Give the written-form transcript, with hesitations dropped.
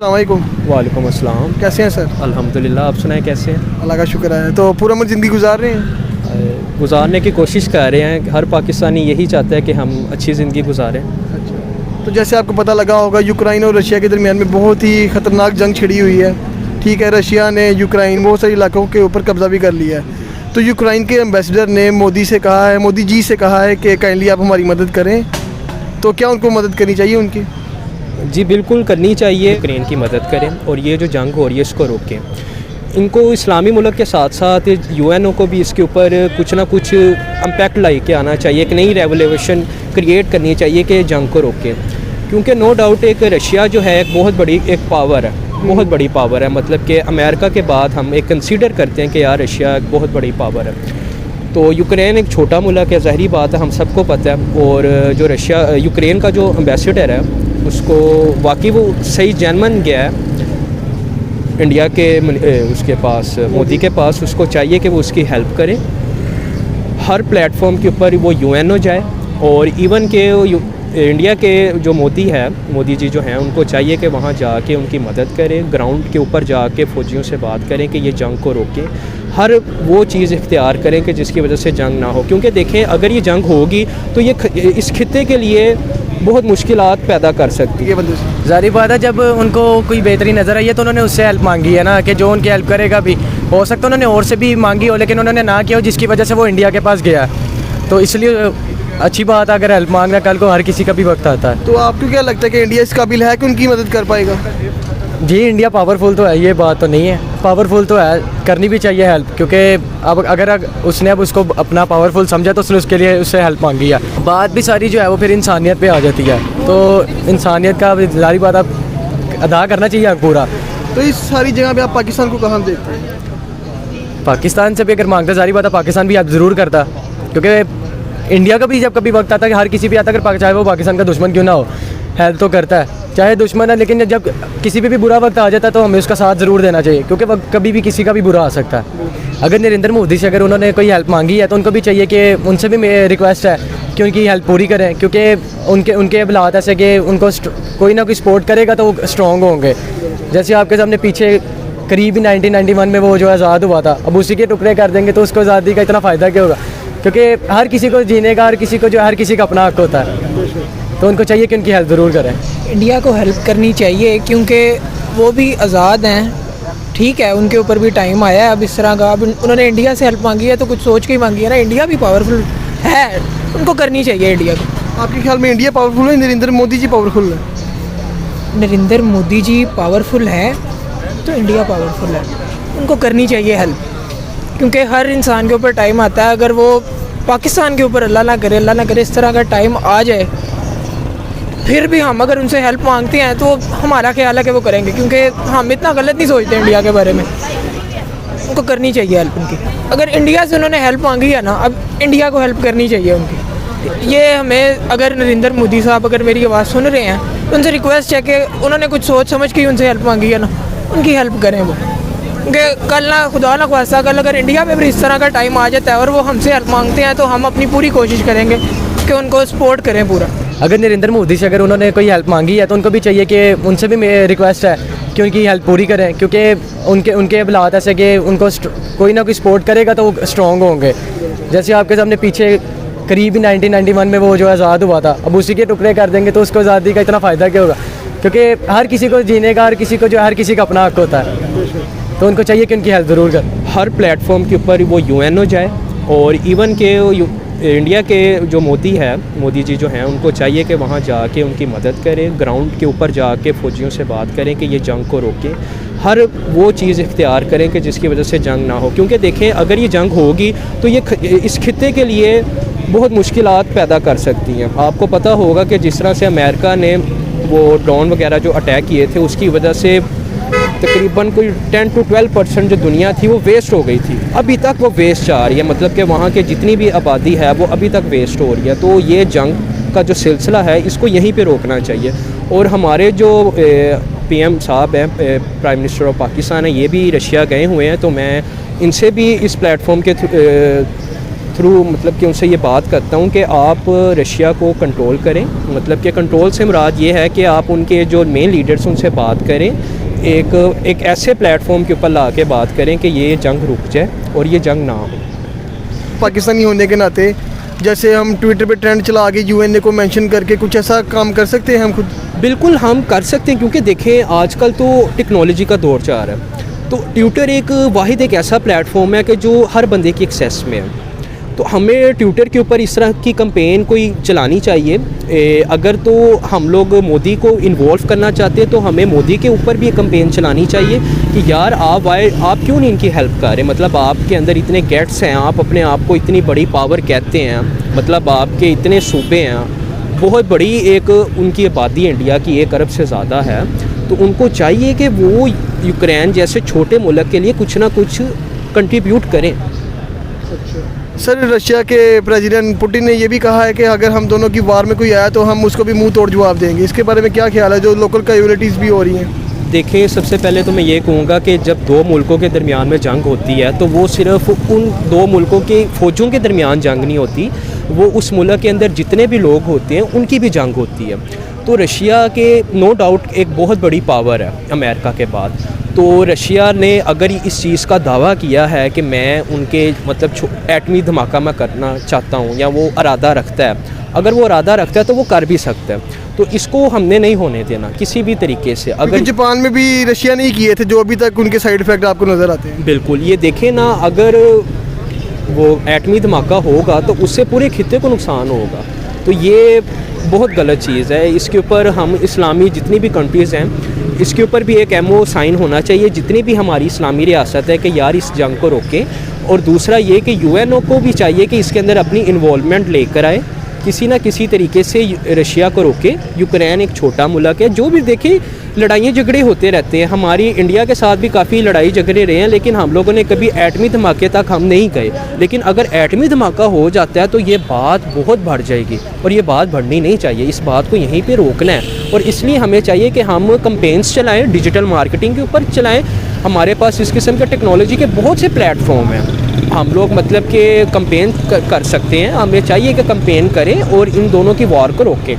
वालेकुम अस्सलाम। कैसे हैं सर? अल्हम्दुलिल्लाह, आप सुनाएं कैसे हैं? अल्लाह का शुक्र है। तो पूरा उम्र ज़िंदगी गुजार रहे हैं? गुजारने की कोशिश कर रहे हैं। हर पाकिस्तानी यही चाहता है कि हम अच्छी ज़िंदगी गुजारें। अच्छा, तो जैसे आपको पता लगा होगा यूक्रेन और रशिया के दरमियान में बहुत ही ख़तरनाक जंग छिड़ी हुई है। ठीक है, रशिया ने यूक्रेन बहुत सारे इलाकों के ऊपर कब्ज़ा भी कर लिया है। तो यूक्रेन के एम्बेसडर ने मोदी जी से कहा है कि काइंडली आप हमारी मदद करें। तो क्या उनको मदद करनी चाहिए उनकी? जी बिल्कुल करनी चाहिए। यूक्रेन की मदद करें और ये जो जंग हो रही है इसको रोकें। इनको इस्लामी मुल्क के साथ साथ यूएनओ को भी इसके ऊपर कुछ ना कुछ इम्पैक्ट ला के आना चाहिए। एक नई रेवोल्यूशन क्रिएट करनी चाहिए कि जंग को रोकें। क्योंकि नो डाउट एक रशिया जो है एक बहुत बड़ी एक पावर है, बहुत बड़ी पावर है। मतलब कि अमेरिका के बाद हम एक कंसीडर करते हैं कि यार रशिया एक बहुत बड़ी पावर है। तो यूक्रेन एक छोटा मुल्क है, ज़ाहिरी बात है, हम सबको पता है। और जो यूक्रेन का जो एम्बेसडर है उसको वाकई वो सही जेन्युइन गया है इंडिया के उसके पास, मोदी के पास। उसको चाहिए कि वो उसकी हेल्प करे। हर प्लेटफॉर्म के ऊपर वो यूएनओ जाए और इवन के इंडिया के जो मोदी जी जो हैं उनको चाहिए कि वहाँ जाके उनकी मदद करें। ग्राउंड के ऊपर जाके फ़ौजियों से बात करें कि ये जंग को रोकें। हर वो चीज़ इख्तियार करें कि जिसकी वजह से जंग ना हो। क्योंकि देखें अगर ये जंग होगी तो ये इस खित्ते के लिए बहुत मुश्किलात पैदा कर सकती है। ज़ाहिर बात है, जब उनको कोई बेहतरी नज़र आई है तो उन्होंने उससे हेल्प मांगी है ना, कि जो उनकी हेल्प करेगा भी। हो सकता है उन्होंने और से भी मांगी हो, लेकिन उन्होंने ना किया हो, जिसकी वजह से वो इंडिया के पास गया। तो इसलिए अच्छी बात है, अगर हेल्प मांगना कल को हर किसी का भी वक्त आता है। तो आपको क्या लगता है कि इंडिया इस काबिल है कि उनकी मदद कर पाएगा? जी इंडिया पावरफुल तो है, ये बात तो नहीं है। पावरफुल तो है, करनी भी चाहिए हेल्प। क्योंकि अब अगर उसने अब उसको अपना पावरफुल समझा तो उसने उसके लिए उससे हेल्प मांगी है। बात भी सारी जो है वो फिर इंसानियत पे आ जाती है। तो इंसानियत का जारी बात आप अदा करना चाहिए पूरा। तो इस सारी जगह पे आप पाकिस्तान को कहाँ देखते हैं? पाकिस्तान से भी अगर मांगता, जारी बात है पाकिस्तान भी हेल्प ज़रूर करता। क्योंकि इंडिया का भी जब कभी वक्त आता है कि हर किसी भी आता है, अगर चाहे वो पाकिस्तान का दुश्मन क्यों ना हो, हेल्प तो करता है, चाहे दुश्मन है। लेकिन जब किसी पे भी बुरा वक्त आ जाता है तो हमें उसका साथ ज़रूर देना चाहिए। क्योंकि कभी भी किसी का भी बुरा आ सकता है। अगर नरेंद्र मोदी से अगर उन्होंने कोई हेल्प मांगी है तो उनको भी चाहिए कि उनसे भी मेरी रिक्वेस्ट है कि उनकी हेल्प पूरी करें। क्योंकि उनके हालात ऐसे कि उनको कोई ना कोई सपोर्ट करेगा तो वो स्ट्रॉन्ग होंगे। जैसे आपके सामने पीछे करीब 1991 में वो जो आज़ाद हुआ था, अब उसी के टुकड़े कर देंगे तो उसको आज़ादी का इतना फ़ायदा क्या होगा? क्योंकि हर किसी को जीने का, हर किसी का अपना हक होता है। तो उनको चाहिए कि उनकी हेल्प ज़रूर करें। इंडिया को हेल्प करनी चाहिए क्योंकि वो भी आज़ाद हैं। ठीक है, उनके ऊपर भी टाइम आया है अब इस तरह का। अब उन्होंने इंडिया से हेल्प मांगी है तो कुछ सोच के ही मांगी है ना। इंडिया भी पावरफुल है, उनको करनी चाहिए इंडिया को। आपके ख्याल में इंडिया पावरफुल है, नरेंद्र मोदी जी पावरफुल है? नरेंद्र मोदी जी पावरफुल है तो इंडिया पावरफुल है, उनको करनी चाहिए हेल्प। क्योंकि हर इंसान के ऊपर टाइम आता है। अगर वो पाकिस्तान के ऊपर अल्लाह ना करे इस तरह का टाइम आ जाए, फिर भी हम अगर उनसे हेल्प मांगते हैं तो हमारा ख्याल है कि वो करेंगे। क्योंकि हम इतना गलत नहीं सोचते इंडिया के बारे में। उनको करनी चाहिए हेल्प उनकी। अगर इंडिया से उन्होंने हेल्प मांगी है ना, अब इंडिया को हेल्प करनी चाहिए उनकी। ये हमें, अगर नरेंद्र मोदी साहब अगर मेरी आवाज़ सुन रहे हैं तो उनसे रिक्वेस्ट है कि उन्होंने कुछ सोच समझ के ही उनसे हेल्प मांगी है ना, उनकी हेल्प करें वो। क्योंकि कल ना खुदा ना ख्वास्ता कल अगर इंडिया में भी इस तरह का टाइम आ जाता है और वो हमसे हेल्प मांगते हैं तो हम अपनी पूरी कोशिश करेंगे कि उनको सपोर्ट करें पूरा। अगर नरेंद्र मोदी से अगर उन्होंने कोई हेल्प मांगी है तो उनको भी चाहिए कि उनसे भी मेरी रिक्वेस्ट है कि उनकी हेल्प पूरी करें। क्योंकि उनके हालात ऐसे कि उनको कोई ना कोई सपोर्ट करेगा तो वो स्ट्रॉन्ग होंगे। जैसे आपके सामने पीछे करीब 1991 में वो जो आज़ाद हुआ था, अब उसी के टुकड़े कर देंगे तो उसको आज़ादी का इतना फ़ायदा क्या होगा? क्योंकि हर किसी को जीने का, हर किसी का अपना हक होता है। तो उनको चाहिए कि उनकी हेल्प ज़रूर करें। हर प्लेटफॉर्म के ऊपर वो यूएनओ जाए और इवन के इंडिया के जो मोदी जी जो हैं उनको चाहिए कि वहाँ जाके उनकी मदद करें। ग्राउंड के ऊपर जाके फ़ौजियों से बात करें कि ये जंग को रोकें। हर वो चीज़ इख्तियार करें कि जिसकी वजह से जंग ना हो। क्योंकि देखें अगर ये जंग होगी तो ये इस खित्ते के लिए बहुत मुश्किलात पैदा कर सकती हैं। आपको पता होगा कि जिस तरह से अमेरिका ने वो ड्रोन वगैरह जो अटैक किए थे उसकी वजह से तकरीबन कोई 10 to 12% जो दुनिया थी वो वेस्ट हो गई थी। अभी तक वो वेस्ट जा रही है। मतलब कि वहाँ के जितनी भी आबादी है वो अभी तक वेस्ट हो रही है। तो ये जंग का जो सिलसिला है इसको यहीं पे रोकना चाहिए। और हमारे जो पीएम साहब हैं, प्राइम मिनिस्टर ऑफ पाकिस्तान है, ये भी रशिया गए हुए हैं। तो मैं इनसे भी इस प्लेटफॉर्म के थ्रू मतलब कि उनसे ये बात करता हूँ कि आप रशिया को कंट्रोल करें, मतलब कि कंट्रोल से मुराद ये है कि आप उनके जो मेन लीडर्स उनसे बात करें, एक ऐसे प्लेटफॉर्म के ऊपर ला के बात करें कि ये जंग रुक जाए और ये जंग ना हो। पाकिस्तानी होने के नाते जैसे हम ट्विटर पे ट्रेंड चला के यूएनए को मेंशन करके कुछ ऐसा काम कर सकते हैं हम खुद? बिल्कुल हम कर सकते हैं, क्योंकि देखें आजकल तो टेक्नोलॉजी का दौर चल रहा है, तो ट्विटर एक वाहिद एक ऐसा प्लेटफॉर्म है कि जो हर बंदे की एक्सेस में है। तो हमें ट्विटर के ऊपर इस तरह की कैंपेन कोई चलानी चाहिए। अगर तो हम लोग मोदी को इन्वॉल्व करना चाहते हैं तो हमें मोदी के ऊपर भी एक कैंपेन चलानी चाहिए कि यार आप क्यों नहीं इनकी हेल्प कर रहे, मतलब आपके अंदर इतने गेट्स हैं, आप अपने आप को इतनी बड़ी पावर कहते हैं, मतलब आपके इतने सूबे हैं, बहुत बड़ी एक उनकी आबादी इंडिया की 1 अरब से ज़्यादा है, तो उनको चाहिए कि वो यूक्रेन जैसे छोटे मुल्क के लिए कुछ ना कुछ कंट्रीब्यूट करें। सर रशिया के प्रेसिडेंट पुतिन ने ये भी कहा है कि अगर हम दोनों की वार में कोई आया तो हम उसको भी मुंह तोड़ जवाब देंगे, इसके बारे में क्या ख्याल है जो लोकल कैजुअलिटीज़ भी हो रही हैं? देखिए सबसे पहले तो मैं ये कहूँगा कि जब 2 मुल्कों के दरमियान में जंग होती है तो वो सिर्फ उन 2 मुल्कों के फ़ौजों के दरमियान जंग नहीं होती, वो उस मुल्क के अंदर जितने भी लोग होते हैं उनकी भी जंग होती है। तो रशिया के नो डाउट एक बहुत बड़ी पावर है अमेरिका के बाद, तो रशिया ने अगर इस चीज़ का दावा किया है कि मैं उनके मतलब एटमी धमाका मैं करना चाहता हूँ या वो इरादा रखता है, अगर वो इरादा रखता है तो वो कर भी सकता है, तो इसको हमने नहीं होने देना किसी भी तरीके से। अगर जापान में भी रशिया ने ही किए थे जो अभी तक उनके साइड इफ़ेक्ट आपको नज़र आते हैं। बिल्कुल, ये देखें ना, अगर वो एटमी धमाका होगा तो उससे पूरे खित्ते को नुकसान होगा, तो ये बहुत गलत चीज़ है। इसके ऊपर हम इस्लामी जितनी भी कंट्रीज़ हैं इसके ऊपर भी एक एमओ साइन होना चाहिए, जितनी भी हमारी इस्लामी रियासत है, कि यार इस जंग को रोकें। और दूसरा ये कि यूएनओ को भी चाहिए कि इसके अंदर अपनी इन्वॉल्वमेंट लेकर आए, किसी ना किसी तरीके से रशिया को रोके। यूक्रेन एक छोटा मुल्क है, जो भी देखें लड़ाइयाँ झगड़े होते रहते हैं, हमारी इंडिया के साथ भी काफ़ी लड़ाई झगड़े रहे हैं, लेकिन हम लोगों ने कभी एटमी धमाके तक हम नहीं गए। लेकिन अगर एटमी धमाका हो जाता है तो ये बात बहुत बढ़ जाएगी और ये बात बढ़नी नहीं चाहिए, इस बात को यहीं पे रोकना है। और इसलिए हमें चाहिए कि हम कैंपेन्स चलाएँ, डिजिटल मार्केटिंग के ऊपर चलाएँ। हमारे पास इस किस्म के टेक्नोलॉजी के बहुत से प्लेटफॉर्म हैं, हम लोग मतलब कि कैंपेन कर सकते हैं। हमें चाहिए कि कैंपेन करें और इन दोनों की वॉर को रोकें।